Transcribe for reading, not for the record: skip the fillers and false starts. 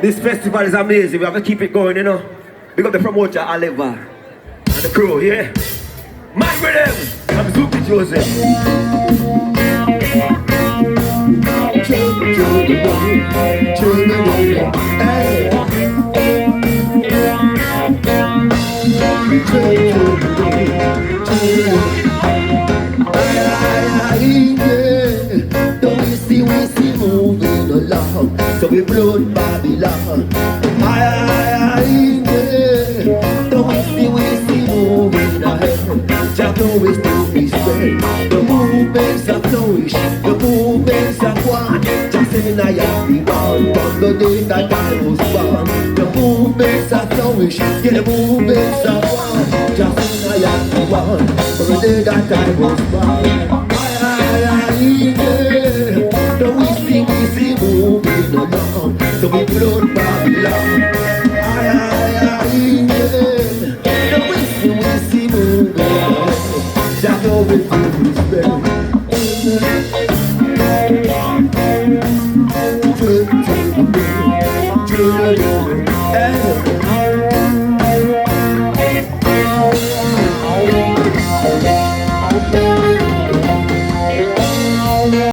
This festival is amazing. We have to keep it going, you know. We got the promoter Oliver and the crew, yeah. Man with them. I'm Zuki Joseph. We see moving along, so we run Babylon. Yeah. Don't we see moving ahead. Just know we still be spread. The movements are flourish, the movements are one. Just in I am the one from the day that I was born. The movements are flourish, yeah, the movements are one. Just in I am the one from the day that I was born.